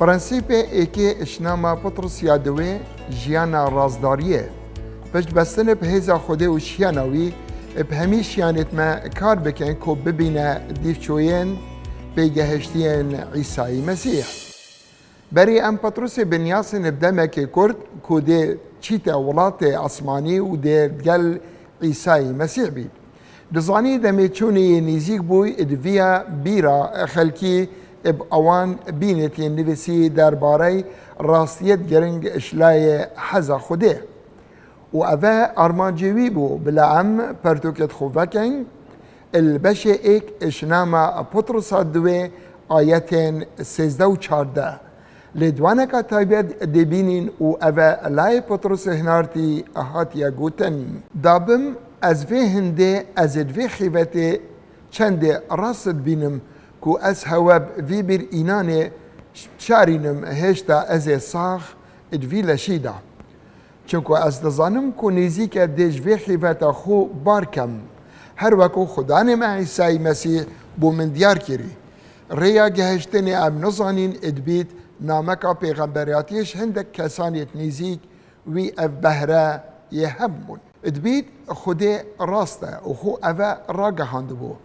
پرنسیپ ایکی اشناما پطرس یادوه جیانا رازداریه پشت بستن به هزا خوده و شیانوی به همی شیانت ما کار بکن که ببینه دیفچوین بگهشتین عیسی مسیح بری ام پطرس بنیاس نبدمه که کرد که ده چیتا ولات عثمانی و ده دگل عیسی مسیح بید دزانی دمی چونی نیزیک بوی ادویا بیرا خلکی اب اوان بینتی نویسی درباره راستیت گرنگ اشلای حزا خوده و اوه ارمانجوی بو بلعم پرتوکت خوفکن البشه ایک اشناما پطرس دوه آیتین 13 و 14 لدوانکا تایبت دبینین و اوه لای پطرس هنارتی احاتیا گوتن دابم از وی هنده از دوی خیبت چند راست بینم کو از هواب وی بر اینانه شارینم هشتا از ساخ ادوی لشیدا چونکو از دزانم کو نیزیک دیج وی خیبت خو بارکم هر وکو خدا نم عیسی مسیح بو من دیار کری ریا گهشتن ام نزانین ادبیت نامکا پیغمبریاتیش هندک کسانیت نیزیک وی اف بهره یهمون ادبیت خود راسته و خو اوه راگهاند بو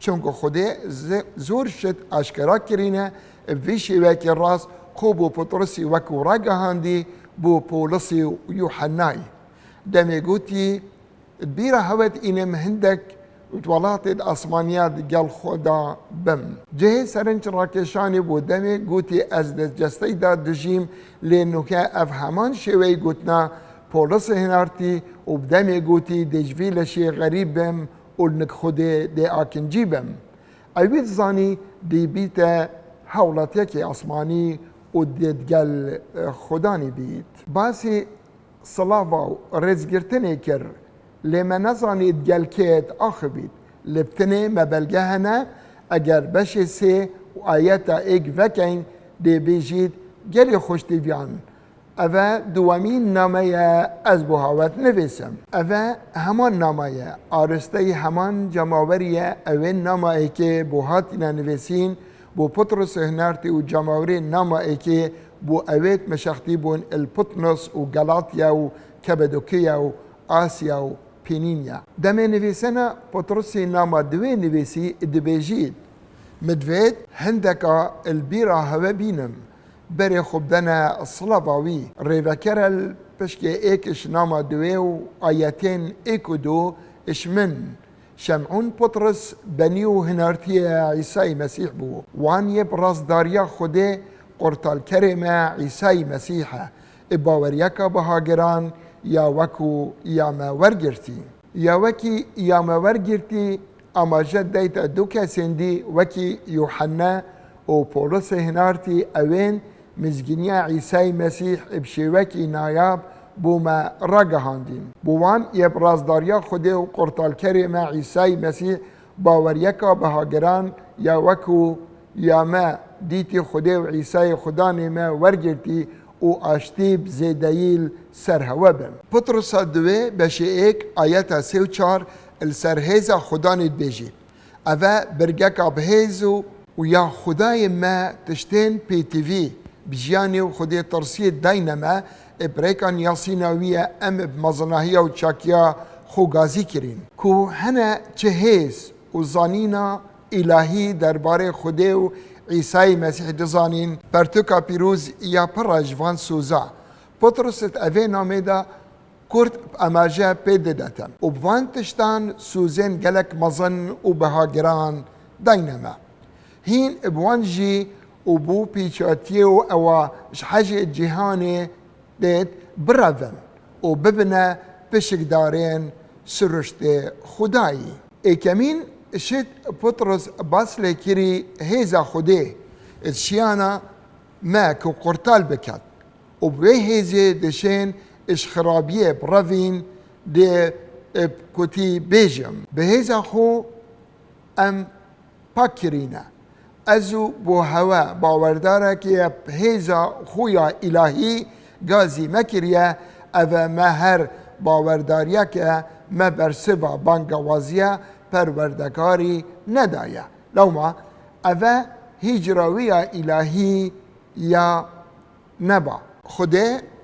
چونکو خود زور شد اشکرا کرینه ویشی وکی راست خوب و پطرسی وکو راگهاندی بو پولسی و یوحنای دمی گوتی بیره هوت اینم هندک ولات اسمانیات گل خدا بم جه سرنچ راکشانی بو دمی گوتی از جستی دا دجیم لینوکه اف همان شوی گوتنا پولس هنارتی و بدمی گوتی دجوی لشی غریب بم اولنک خود دی آکنجی بم اوید زانی دی بیت حولت یکی اسمانی و دیدگل خدانی بید باسی صلاة و رزگرتنی کر لما نزانی دگل کت آخ بید لبتنی مبلگه هنه اگر بشه سی و آیتا ایک وکین دی بیجید گلی خوش دیویان اوه دوامین نامه از بوهاوت نویسم اوه همان نامه آرسته همان جماوریه اوه نامه که بوهات نویسین بو پطرس هنارتی و جماوری نامه که بو اوید مشختی بون الپطنس و گلاطیا و کبدوکیا و آسیا و پینینیا دمه نویسنا پطرسی نامه دوی نویسی دبیجید مدوید هندکا البیرا هوا بینم بری خوب دنا صلواوی ریوکر پشک ایکش نام دوی و آیتین ایک و دو اشمن شمعون پطرس بنیو هنارتی عیسی مسیح بو وان یب رازداریا خوده قرطال کرم عیسی مسیح باوریکا بهاگران یا وکو یا ما ورگرتی یا وکی یا ما ورگرتی اما جد دیتا دو کسندی وکی یوحنا و پولس هنارتی اوین مزگینیا عیسی مسیح بشیوکی نایاب بو ما راگهاندین بوان یب رازداریا خوده و قرطال کرم عیسی مسیح باوریکا بهاگران یا وکو یا ما دیتی خوده و عیسی خدا ما ورگرتی و آشتیب زیدایل سرهوبن پطرس دوی بشه ایک آیت 3 و 4 السرهیزا خدا نید بیجید اوه برگکا بهیزو و یا خدای ما تشتین پی تیوی بجیانی و خودی ترسیه داینما ابریکان یاسیناویه ام بمزناهیه و چاکیا خوگازی کرین که هنه چهیز و زانینا الهی درباره خودی و عیسی مسیح دزانین پرتوکا پیروز یا پراجوان سوزا پطرست اوه نامه دا کرد اماجه پیده داتم و بوان تشتان سوزن گلک مزن و بهاگران داینما هین بوان جی و بو پیچاتیه و او حاجه جهانی دید براون و ببنه پشکدارین سرشت خدایی ایکمین شد پطرس باسله کری هیزا خوده اتشیانا ما که قرطال بکد و بوی هیزه دشین اش خرابیه براوین ده کتی بیجم به هیزا خو ام پاک کرینه ازو بو هوا باورداره که هیزا خویا الهی گازی مکریه او ما هر باورداریه که ما برسوا بانگوازیه پروردگاری ندایه لو ما او هجراوی الهی یا نبا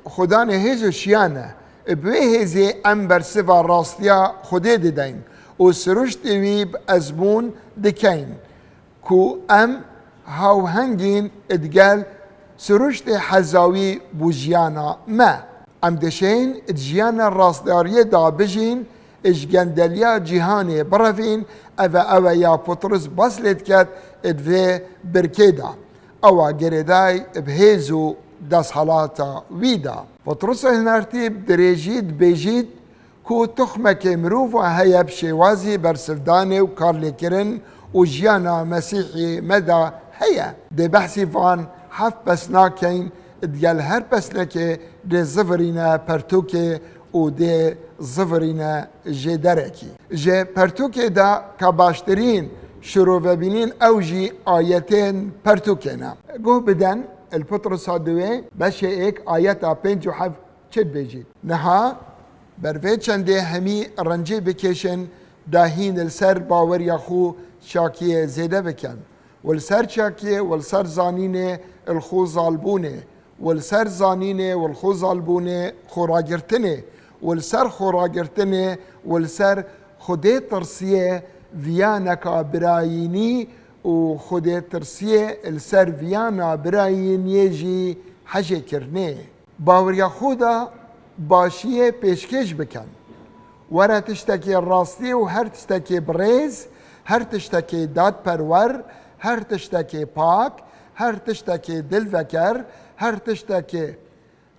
خدا نهیز شیانه بهیزی ام برسوا راستیا خدا دیدین و سرشت ویب ازبون دکین کو ام هاوهنگین ادگل سرشت حزاوی بوجیانا ما ام دشین ادجیانا راستداریه دا بجین اجگندلیا جیهانی برفین او یا پطرس بسلت کد ادوه برکیدا او گردای بهیزو دست حالاتا ویدا پطرس هنرتیب دریجید بیجید کو تخمک مروف و هیب شوازی برسفدانه و کارلی کرن و جیانا مسیحی مدا هیا ده بحثی فان حف بسناکین دیال هر بسنکه ده زفرین پرتوکه و ده زفرین جدرکی جه پرتوکه دا کباشترین شروع ببینین اوجی آیتین پرتوکینا گوه بدن البطرس هادوه باشه ایک آیتا 57 چد بجید نها بروی چنده همی رنجی بکشن داهین السر باور یاخو شاکیه زیده بکن والسر شاکیه والسر زانینه الخو ظالبونه والسر زانینه والخو ظالبونه خوراگرتنه والسر خوراگرتنه والسر خده ترسیه ویانکا برایینی و خود ترسیه السر ویانا برایینی جی حجه کرنه باوریا خودا باشیه پیشکش بکن وره تشتکی راستی و هر تشتکی بریز هر تشتکی داد پرور هر تشتکی پاک هر تشتکی دل وکر هر تشتکی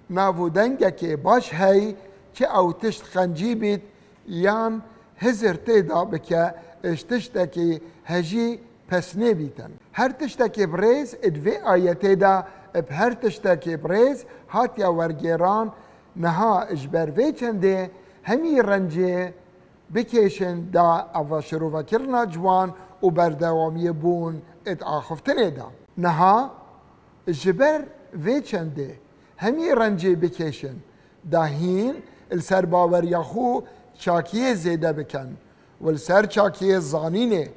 ناودنگکی باش هی چه او تشت خنجی بید یان هزر تیدا بکه اشتشتکی هجی پس نبیتن هر تشتکی بریز ادوی آیته دا اب هر تشتکی بریز هاتیا ورگیران نها اجبروی چنده همی رنجه بکیشن دا اوا شروع کرنا جوان و بردوامی بون ات آخفتنه دا نها اجبر وی چنده همی رنجه بکیشن دا هین السر باور یاخو چاکیه زیده بکن والسر چاکیه زانینه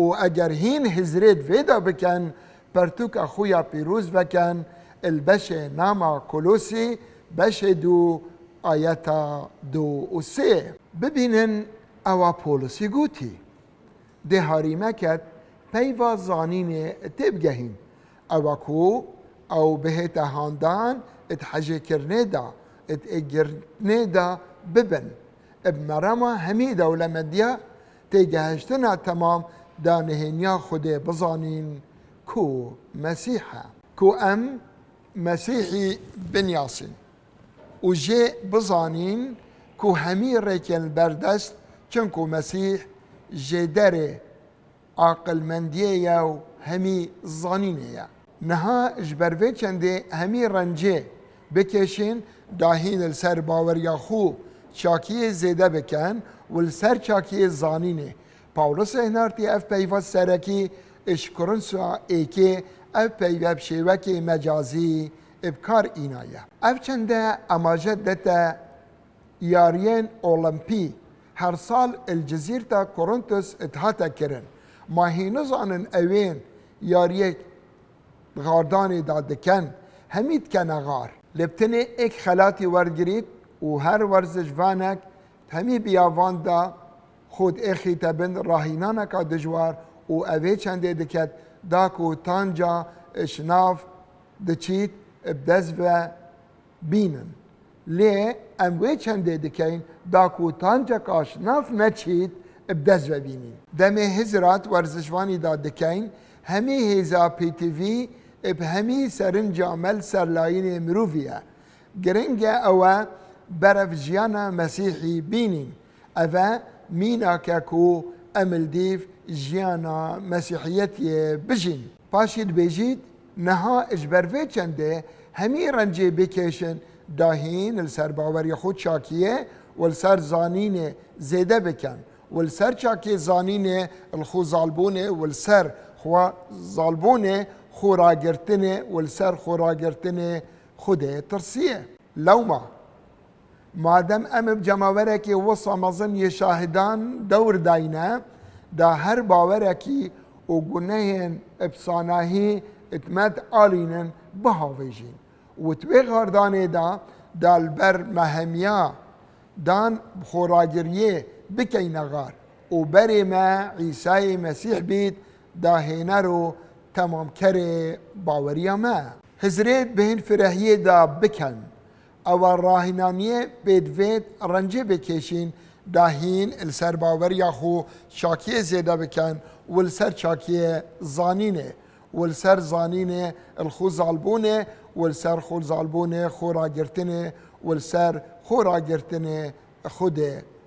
و اگر هین هزرید ویدا بکن پرتوک اخویا پیروز بکن البشه ناما کلوسی بشه 2 آیتا 2 و 3 ببینن اوا پولسی گوتی ده هاریمه کد پیوا زانینه تبگهین اوا کو او بهت هاندان ات حجه کرنه دا ات اگرنه دا ببن اب مرما همی دولمندیا تیگهشتنا تمام دا نهینیا خوده بزانین کو مسیحا کو ام مسیحی بن یاسین و جه بزانین کو همی ریکن بردست چنکو مسیح جدره عاقل مندیه یا همی زانینه یا نها اجبروی چنده همی رنجه بکشین داهین السر باور یا خو چاکیه زیده بکن والسر چاکیه زانینه پاولوس هنارتی اف پیوات سرکی اشکرن سوا ایکه اف پیوات شیوکی مجازی ابکار اینایه اف چنده اماجد دتا یارین اولمپی هر سال الجزیره تا کورنتوس اتحاتا کرن ماهینوز آنن اوین یاریک غاردانی دادکن همید کن غار لبتنه ایک خلاتی ورگرید و هر ورزش وانک همی بیاوان دا خود اخی تبن راهینانک دجوار و اوه چنده دکت داکو تانجا اشناف دچیت بدز و بینن لی اموه چنده دکین داکو تانجا کاشناف نچیت بدز و بینین دمه هزرات ورزشوانی دا دکین همی هزا پی تی وی اب همی سرنجا مل سرلاین مروفیه گرنگه اوه برف جیانا مسیحی بینین اوه مینا ککو امل دیف جیانا مسیحیتی بجین پاشید بجید نها اجبروی چنده همی رنجه بکشن داهین السر باوری خود شاکیه والسر زانین زیده بکن والسر چاکی زانین الخو ظالبونه والسر خو ظالبونه خوراگرتنه والسر خوراگرتنه خوده ترسیه لوما مادم ام بجماورکی وصا مظن یشاهدان دور داینه دا هر باورکی و گنهن ابساناهی اتمت آلینن بهاویجین و توی غاردانه دا البر مهمیا دان خوراگریه بکین غار و بری ما عیسی مسیح بید دا هینه رو تمام کره باوریا ما هزرید بهن فرحیه دا بکن او راهنانیه بدوید رنجه بکشین داهین السر باوریا خو شاکیه زیده بکن والسر شاکیه زانینه والسر زانینه الخو زالبونه والسر خو زالبونه خو راگرتنه والسر خو راگرتنه خود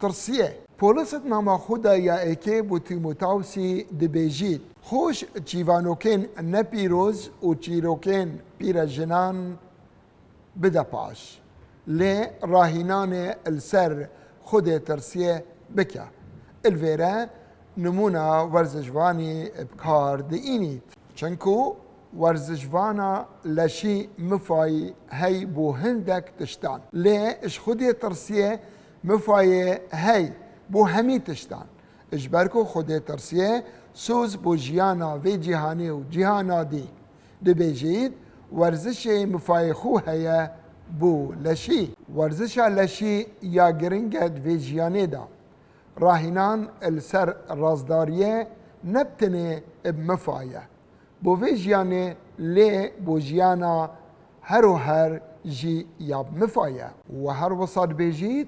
ترسیه پولست ناما خدا یا ایکه بو تیموتاوسی دبیجید خوش چیوانوکن نپیروز و چیروکن پیر جنان بده پاش لی راهینان السر خود ترسیه بکه الویره نمونه ورزشوانی بکار دینید چنکو ورزشوانا لشی مفای هی بو هندک تشتان لی اش خود ترسیه مفای هی بو همی تشتان اجبرکو خود ترسیه سوز بو جیانا و جیهانی و جیهانا دی دبیجید ورزش مفای خو هیا بو لشی ورزش لشی یا گرنگد و جیانه دا راهنان السر رازداریه نبتنه بمفایه بو و جیانه لی بو جیانا هر و هر جی یاب مفایه و هر وصاد بیجید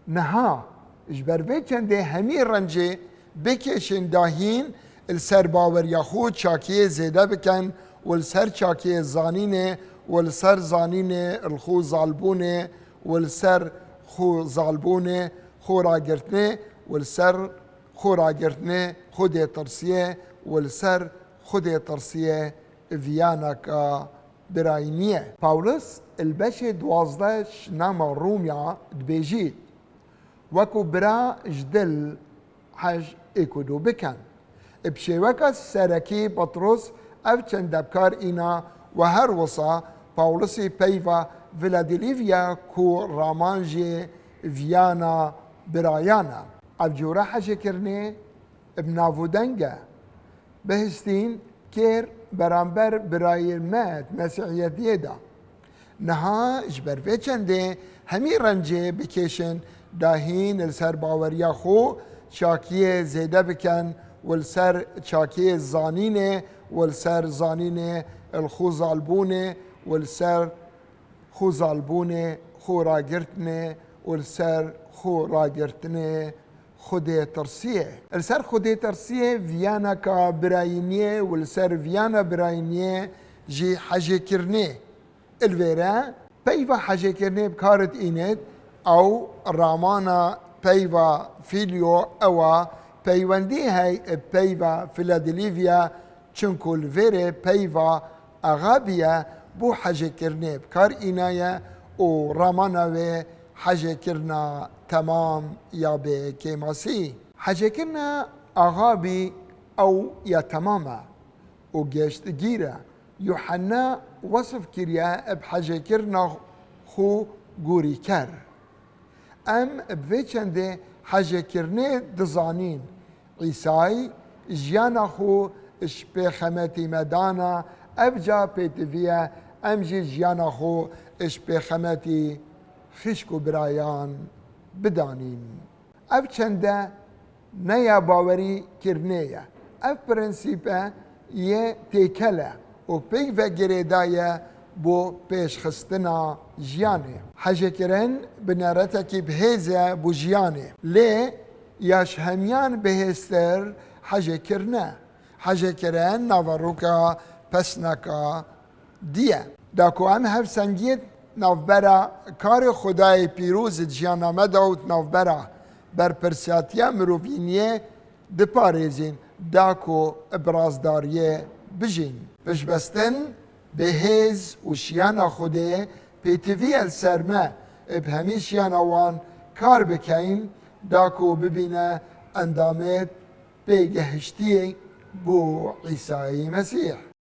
نها اجبر وی چنده همی رنجه بکشن داهین السر باور یا خود چاکیه زیده بکن والسر چاکیه زانینه والسر زانینه الخو زالبونه والسر خو زالبونه خو راگرتنه والسر خو راگرتنه خود ترسیه والسر خود ترسیه ویانا کا براینیه پاولس البش دوازدش نام رومیا دبیجید وكو برا جدل حج اكودو بكن بشيوكا سركي بطرس اف چند دبكار اينا وهر وصا باولسي بيفا فيلادلفيا كو رامانجي فيانا برايانا اف جورا حج كرني بنافو دنگا بهستين كير برانبر براير مات مسيحيت يدا نها اجبر في چنده همي رنجي بكيشن داهین السر باوریا خو چاکیه زیده بکن والسر چاکیه زانینه والسر زانینه الخو زالبونه والسر خو زالبونه خو راگرتنه والسر خو راگرتنه خود ترسیه السر خود ترسیه ویانا کا براینیه والسر ویانا براینیه جی حجه کرنه الویره پیوه حجه کرنه بکارت اینت او رامانا بيفا فيليو او بيواندي هاي بيفا فيلادلفيا چنكو الفيري بيفا اغابيا بو حاجه كرني بكار إنايا و رامانا و حاجه كرنا تمام يا بكيماسي حاجه كرنا اغابي او يا تماما و جيشت جيرا يوحنا وصف كريا بحاجه كرنا خو غوري كر ام بویچنده حاجه کرنه دزانین عیسی جیانا خو اش پیخمتی مدانا افجا پیتویا ام جی جیانا خو اش پیخمتی خشکو برایان بدانین اف چنده نیا باوری کرنه یا اف پرنسیپه یه تیکله و پیک و گریدایه بو پیش خستنا جیانه حاجه کرن بنارتکی بهیزه بو جیانه لی یاش همیان بهستر حاجه کرنه حاجه کرن نواروکا پسنکا دیه داکو هم هف سنگیت نوبرا کار خدای پیروز جیانامه داوت نوبرا بر پرسیاتیا مروفینیه دپارێزین داکۆ ئەبرازداریە بژین پشبەستن بەهێز و شیانە خودێ پێتیڤیە سەرمە هەمی شیانەوان کار بکەین داکۆ ببینە ئەندامێت پێگەهشتیە بۆ عیسای مەسیح.